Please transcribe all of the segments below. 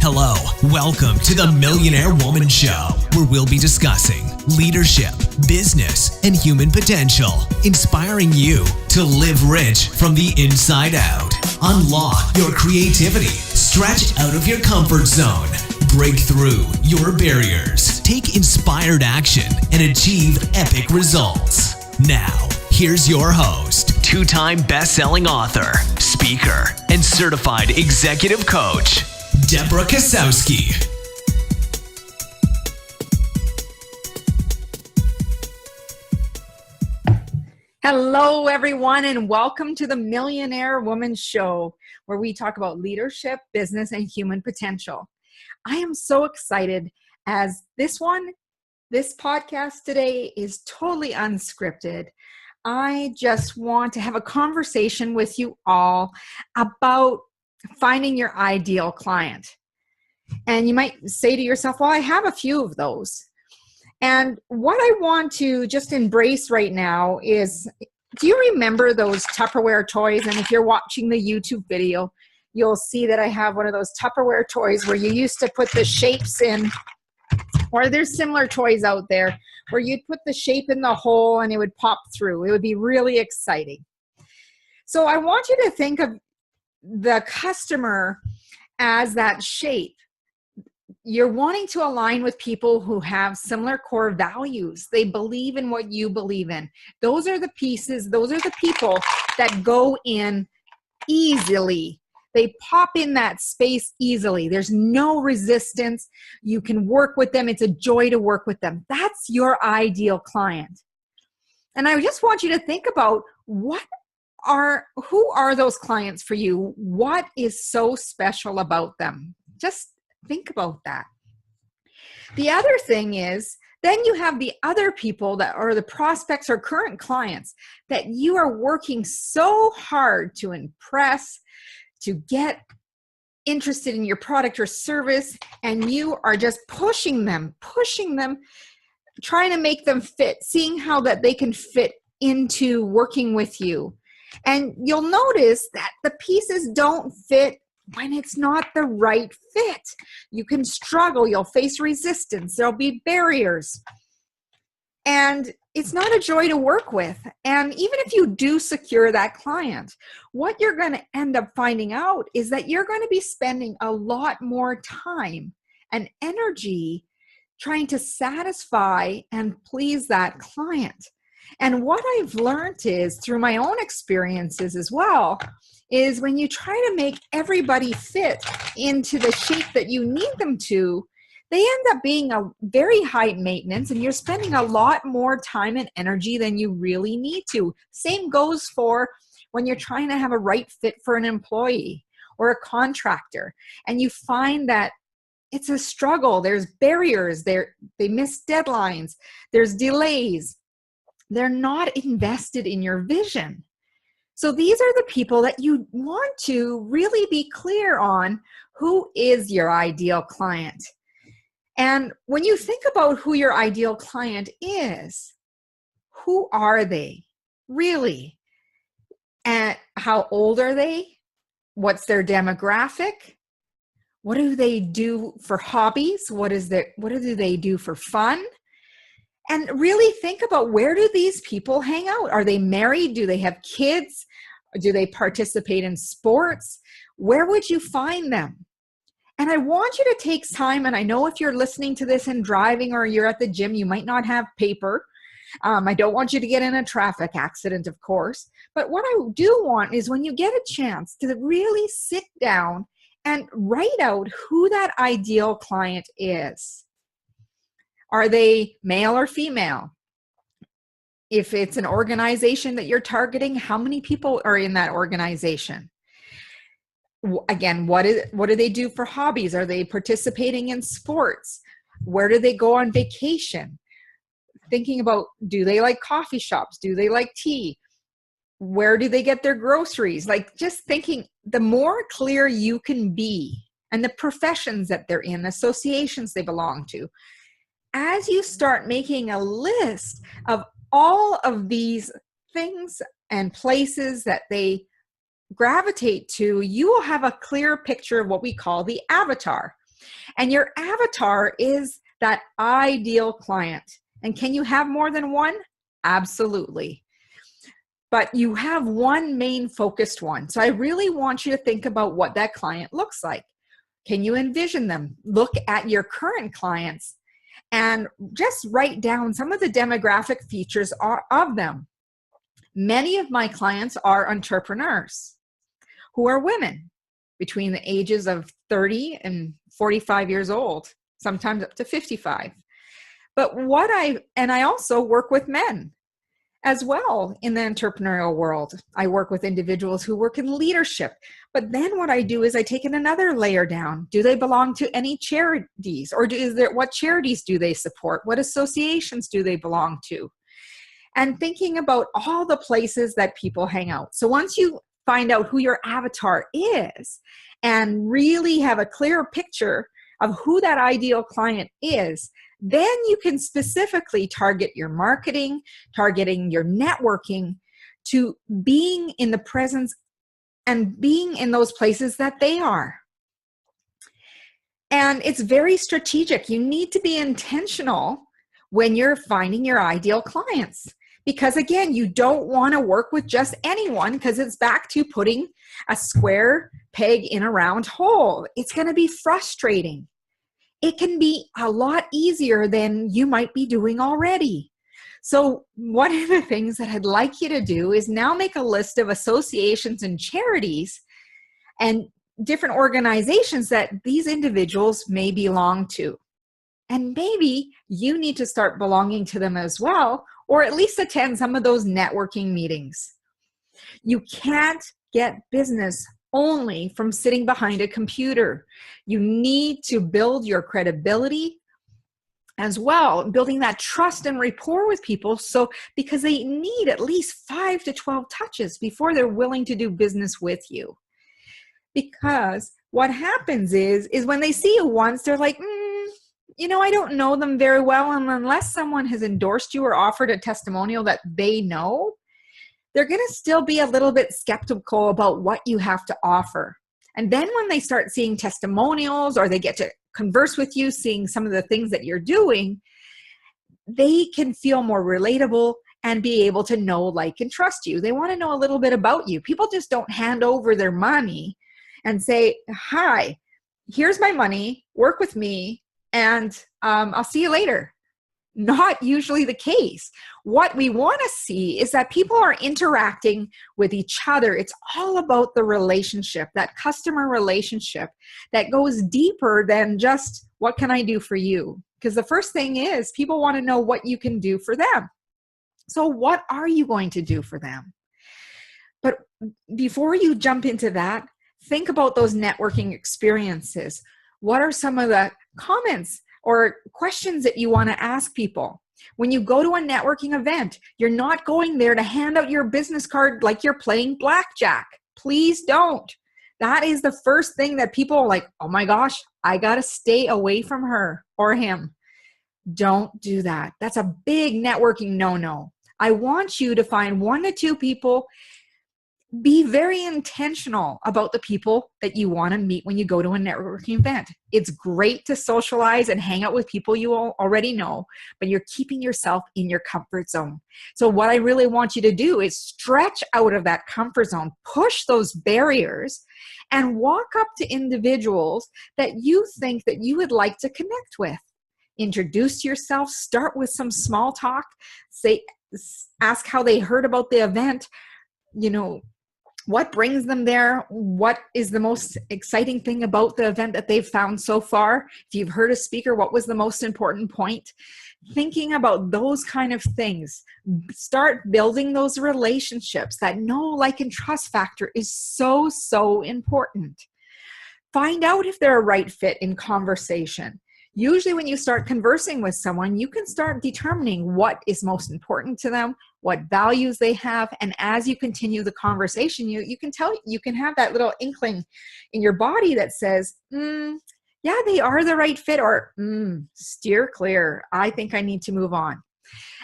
Hello, welcome to the Millionaire Woman Show, where we'll be discussing leadership, business, and human potential, inspiring you to live rich from the inside out. Unlock your creativity, stretch out of your comfort zone, break through your barriers, take inspired action, and achieve epic results. Now, here's your host, two-time best-selling author, speaker, and certified executive coach, Debra Kasowski. Hello, everyone, and welcome to the Millionaire Woman Show, where we talk about leadership, business, and human potential. I am so excited as this podcast today is totally unscripted. I just want to have a conversation with you all about finding your ideal client. And you might say to yourself, well, I have a few of those. And what I want to just embrace right now is, do you remember those Tupperware toys? And if you're watching the YouTube video, you'll see that I have one of those Tupperware toys where you used to put the shapes in, or there's similar toys out there where you'd put the shape in the hole and it would pop through. It would be really exciting. So I want you to think of the customer as that shape. You're wanting to align with people who have similar core values. They believe in what you believe in. Those are the pieces, those are the people that go in easily. They pop in that space easily. There's no resistance. You can work with them. It's a joy to work with them. That's your ideal client. And I just want you to think about who are those clients for you? What is so special about them? Just think about that. The other thing is, then you have the other people that are the prospects or current clients that you are working so hard to impress, to get interested in your product or service, and you are just pushing them, trying to make them fit, seeing how that they can fit into working with you. And you'll notice that the pieces don't fit when it's not the right fit. You can struggle, you'll face resistance, there'll be barriers. And it's not a joy to work with. And even if you do secure that client, what you're going to end up finding out is that you're going to be spending a lot more time and energy trying to satisfy and please that client. And what I've learned is, through my own experiences as well, is when you try to make everybody fit into the shape that you need them to, they end up being a very high maintenance, and you're spending a lot more time and energy than you really need to. Same goes for when you're trying to have a right fit for an employee or a contractor, and you find that it's a struggle. There's barriers, they miss deadlines, there's delays. They're not invested in your vision. So these are the people that you want to really be clear on who is your ideal client. And when you think about who your ideal client is, who are they really? And how old are they? What's their demographic? What do they do for hobbies? What do they do for fun? And really think about, where do these people hang out? Are they married? Do they have kids? Do they participate in sports? Where would you find them? And I want you to take time, and I know if you're listening to this and driving or you're at the gym, you might not have paper. I don't want you to get in a traffic accident, of course. But what I do want is, when you get a chance, to really sit down and write out who that ideal client is. Are they male or female? If it's an organization that you're targeting, how many people are in that organization? Again, what do they do for hobbies? Are they participating in sports? Where do they go on vacation? Thinking about, do they like coffee shops? Do they like tea? Where do they get their groceries? Like, just thinking, the more clear you can be, and the professions that they're in, associations they belong to, as you start making a list of all of these things and places that they gravitate to, you will have a clear picture of what we call the avatar. And your avatar is that ideal client. And can you have more than one? Absolutely. But you have one main focused one. So I really want you to think about what that client looks like. Can you envision them? Look at your current clients and just write down some of the demographic features of them. Many of my clients are entrepreneurs who are women between the ages of 30 and 45 years old, sometimes up to 55. But I also work with men as well in the entrepreneurial world. I work with individuals who work in leadership. But then what I do is I take it another layer down. Do they belong to any charities? Or what charities do they support? What associations do they belong to? And thinking about all the places that people hang out. So once you find out who your avatar is and really have a clear picture of who that ideal client is, then you can specifically target your marketing, targeting your networking to being in the presence and being in those places that they are. And it's very strategic. You need to be intentional when you're finding your ideal clients. Because again, you don't want to work with just anyone, because it's back to putting a square peg in a round hole. It's going to be frustrating. It can be a lot easier than you might be doing already. So one of the things that I'd like you to do is now make a list of associations and charities and different organizations that these individuals may belong to. And maybe you need to start belonging to them as well, or at least attend some of those networking meetings. You can't get business only from sitting behind a computer. You need to build your credibility as well, building that trust and rapport with people, because they need at least 5 to 12 touches before they're willing to do business with you. Because what happens is when they see you once, they're like, I don't know them very well. And unless someone has endorsed you or offered a testimonial that they know, they're going to still be a little bit skeptical about what you have to offer. And then when they start seeing testimonials or they get to converse with you, seeing some of the things that you're doing, they can feel more relatable and be able to know, like, and trust you. They want to know a little bit about you. People just don't hand over their money and say, hi, here's my money, work with me, and I'll see you later. Not usually the case. What we want to see is that people are interacting with each other. It's all about the relationship, that customer relationship that goes deeper than just, what can I do for you? Because the first thing is people want to know what you can do for them. So what are you going to do for them? But before you jump into that, think about those networking experiences. What are some of the comments or questions that you want to ask people? When you go to a networking event, you're not going there to hand out your business card like you're playing blackjack. Please don't. That is the first thing that people are like, oh my gosh, I got to stay away from her or him. Don't do that. That's a big networking no-no. I want you to find 1 to 2 people. Be very intentional about the people that you want to meet when you go to a networking event. It's great to socialize and hang out with people you already know, but you're keeping yourself in your comfort zone. So what I really want you to do is stretch out of that comfort zone, push those barriers, and walk up to individuals that you think that you would like to connect with. Introduce yourself, start with some small talk, ask how they heard about the event, what brings them there? What is the most exciting thing about the event that they've found so far? If you've heard a speaker, what was the most important point? Thinking about those kind of things. Start building those relationships. That know, like, and trust factor is so, so important. Find out if they're a right fit in conversation. Usually when you start conversing with someone, you can start determining what is most important to them, what values they have. And as you continue the conversation, you can have that little inkling in your body that says, yeah, they are the right fit, or steer clear. I think I need to move on.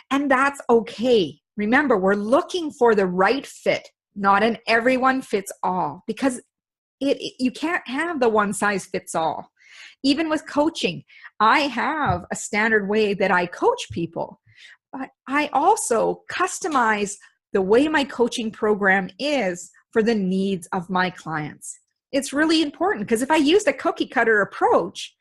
And that's okay. Remember, we're looking for the right fit, not an everyone fits all, because you can't have the one size fits all. Even with coaching, I have a standard way that I coach people, but I also customize the way my coaching program is for the needs of my clients. It's really important because if I use a cookie cutter approach,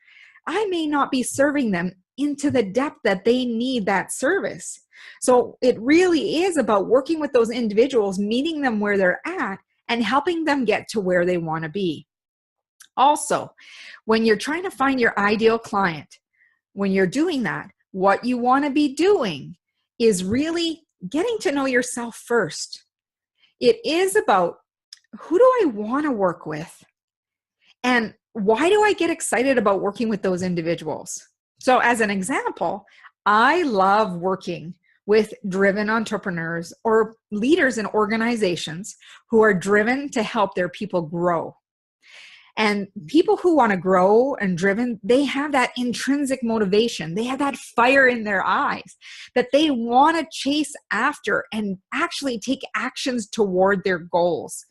I may not be serving them into the depth that they need that service. So it really is about working with those individuals, meeting them where they're at, and helping them get to where they want to be. Also, when you're trying to find your ideal client, when you're doing that, what you want to be doing is really getting to know yourself first. It is about, who do I want to work with? And why do I get excited about working with those individuals? So as an example, I love working with driven entrepreneurs or leaders in organizations who are driven to help their people grow. And people who want to grow and driven, they have that intrinsic motivation. They have that fire in their eyes that they want to chase after and actually take actions toward their goals.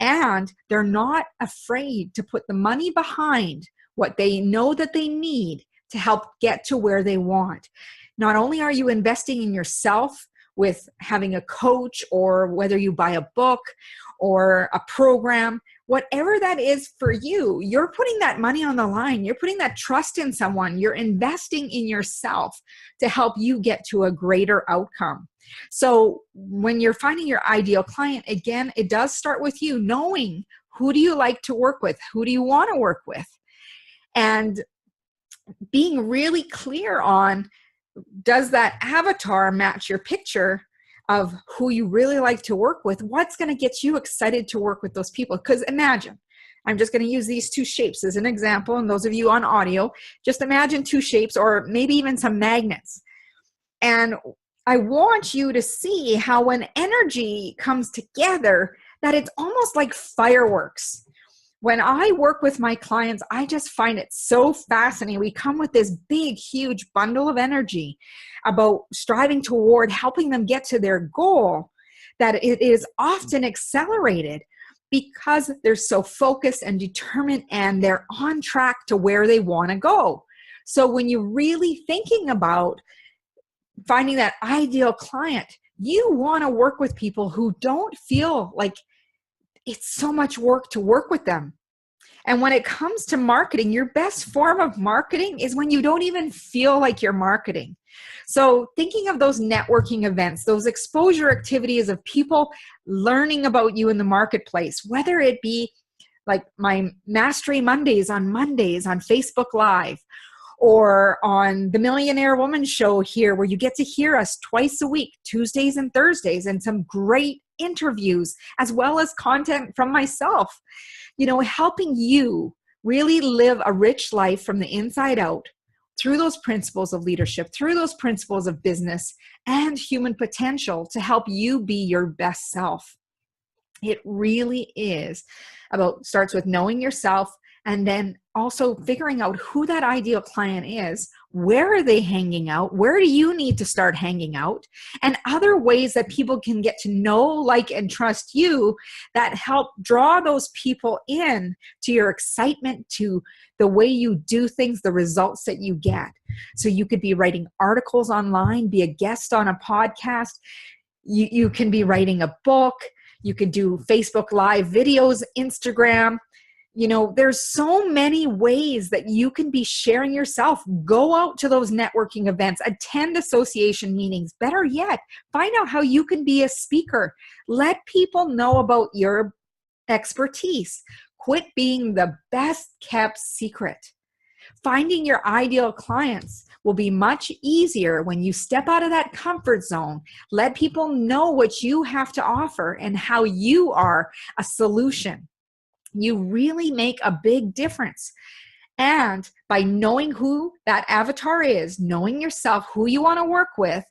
And they're not afraid to put the money behind what they know that they need to help get to where they want. Not only are you investing in yourself with having a coach, or whether you buy a book or a program, whatever that is for you, you're putting that money on the line. You're putting that trust in someone. You're investing in yourself to help you get to a greater outcome. So when you're finding your ideal client, again, it does start with you knowing, who do you like to work with? Who do you want to work with? And being really clear on, does that avatar match your picture of who you really like to work with? What's going to get you excited to work with those people? Because imagine, I'm just going to use these two shapes as an example. And those of you on audio, just imagine two shapes, or maybe even some magnets. And I want you to see how when energy comes together, that it's almost like fireworks. When I work with my clients, I just find it so fascinating. We come with this big, huge bundle of energy about striving toward helping them get to their goal, that it is often accelerated because they're so focused and determined, and they're on track to where they want to go. So when you're really thinking about finding that ideal client, you want to work with people who don't feel like it's so much work to work with them. And when it comes to marketing, your best form of marketing is when you don't even feel like you're marketing. So thinking of those networking events, those exposure activities of people learning about you in the marketplace, whether it be like my Mastery Mondays on Facebook Live, or on the Millionaire Woman Show here, where you get to hear us twice a week, Tuesdays and Thursdays, and some great interviews, as well as content from myself, helping you really live a rich life from the inside out through those principles of leadership, through those principles of business and human potential, to help you be your best self. It really is starts with knowing yourself, and then also figuring out who that ideal client is. Where are they hanging out? Where do you need to start hanging out? And other ways that people can get to know, like, and trust you, that help draw those people in to your excitement, to the way you do things, the results that you get. So you could be writing articles online, be a guest on a podcast. You can be writing a book. You could do Facebook Live videos, Instagram. There's so many ways that you can be sharing yourself. Go out to those networking events, attend association meetings. Better yet, find out how you can be a speaker. Let people know about your expertise. Quit being the best kept secret. Finding your ideal clients will be much easier when you step out of that comfort zone. Let people know what you have to offer and how you are a solution. You really make a big difference. And by knowing who that avatar is, knowing yourself, who you want to work with,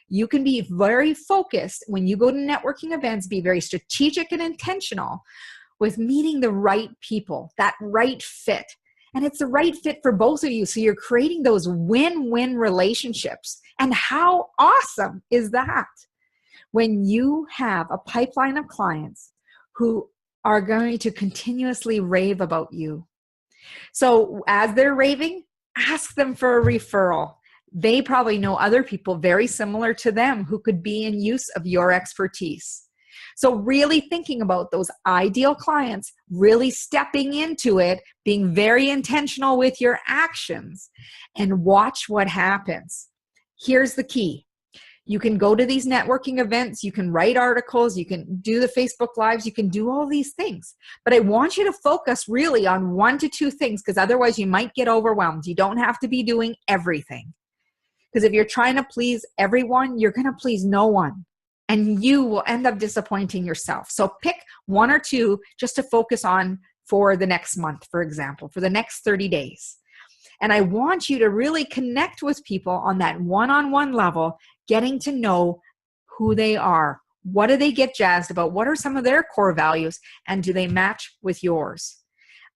you can be very focused when you go to networking events, be very strategic and intentional with meeting the right people, that right fit. And it's the right fit for both of you. So you're creating those win-win relationships. And how awesome is that? When you have a pipeline of clients who are going to continuously rave about you, So as they're raving, ask them for a referral. They probably know other people very similar to them who could be in use of your expertise. So really thinking about those ideal clients, really stepping into it, being very intentional with your actions, and watch what happens. Here's the key. You can go to these networking events, you can write articles, you can do the Facebook Lives, you can do all these things. But I want you to focus really on 1 to 2 things, because otherwise you might get overwhelmed. You don't have to be doing everything. Because if you're trying to please everyone, you're going to please no one. And you will end up disappointing yourself. So pick 1 or 2 just to focus on for the next month, for example, for the next 30 days. And I want you to really connect with people on that one-on-one level, getting to know who they are. What do they get jazzed about? What are some of their core values? And do they match with yours?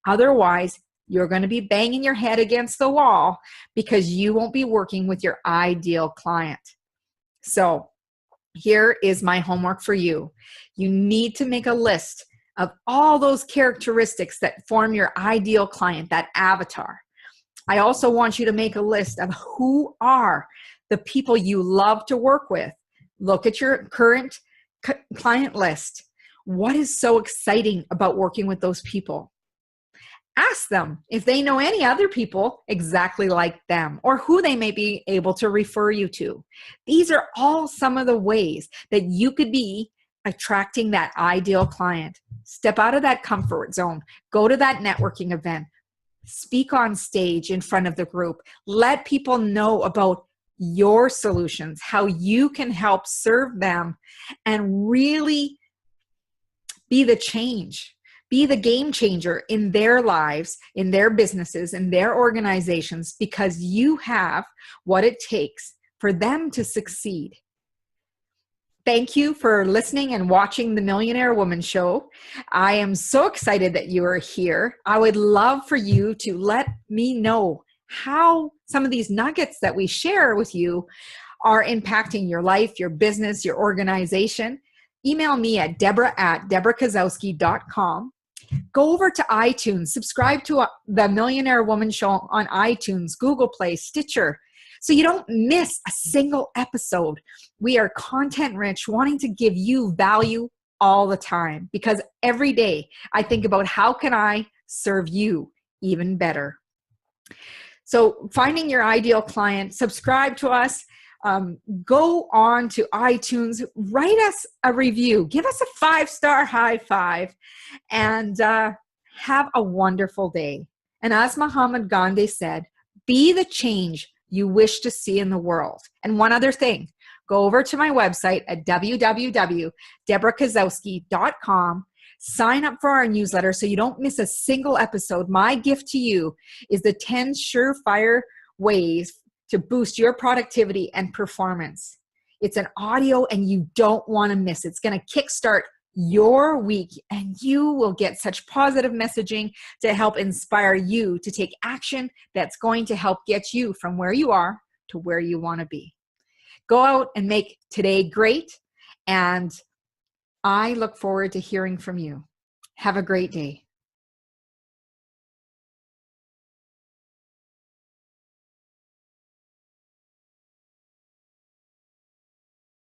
Otherwise, you're going to be banging your head against the wall because you won't be working with your ideal client. So here is my homework for you. You need to make a list of all those characteristics that form your ideal client, that avatar. I also want you to make a list of who are the people you love to work with. Look at your current client list. What is so exciting about working with those people? Ask them if they know any other people exactly like them or who they may be able to refer you to. These are all some of the ways that you could be attracting that ideal client. Step out of that comfort zone. Go to that networking event. Speak on stage in front of the group. Let people know about your solutions, how you can help serve them, and really be the change. Be the game changer in their lives, in their businesses, in their organizations, because you have what it takes for them to succeed. Thank you for listening and watching the Millionaire Woman Show. I am so excited that you are here. I would love for you to let me know how some of these nuggets that we share with you are impacting your life, your business, your organization. Email me at debra@debrakasowski.com. Go over to iTunes, subscribe to the Millionaire Woman Show on iTunes, Google Play, Stitcher, so you don't miss a single episode. We are content rich, wanting to give you value all the time, because every day I think about how can I serve you even better. So finding your ideal client, subscribe to us. Go on to iTunes, write us a review, give us a 5-star high five, and have a wonderful day. And as Mahatma Gandhi said, be the change you wish to see in the world. And one other thing, go over to my website at www.debrakasowski.com. Sign up for our newsletter so you don't miss a single episode. My gift to you is the 10 surefire ways to boost your productivity and performance. It's an audio and you don't want to miss it. It's going to kickstart your week, and you will get such positive messaging to help inspire you to take action that's going to help get you from where you are to where you want to be. Go out and make today great, and I look forward to hearing from you. Have a great day.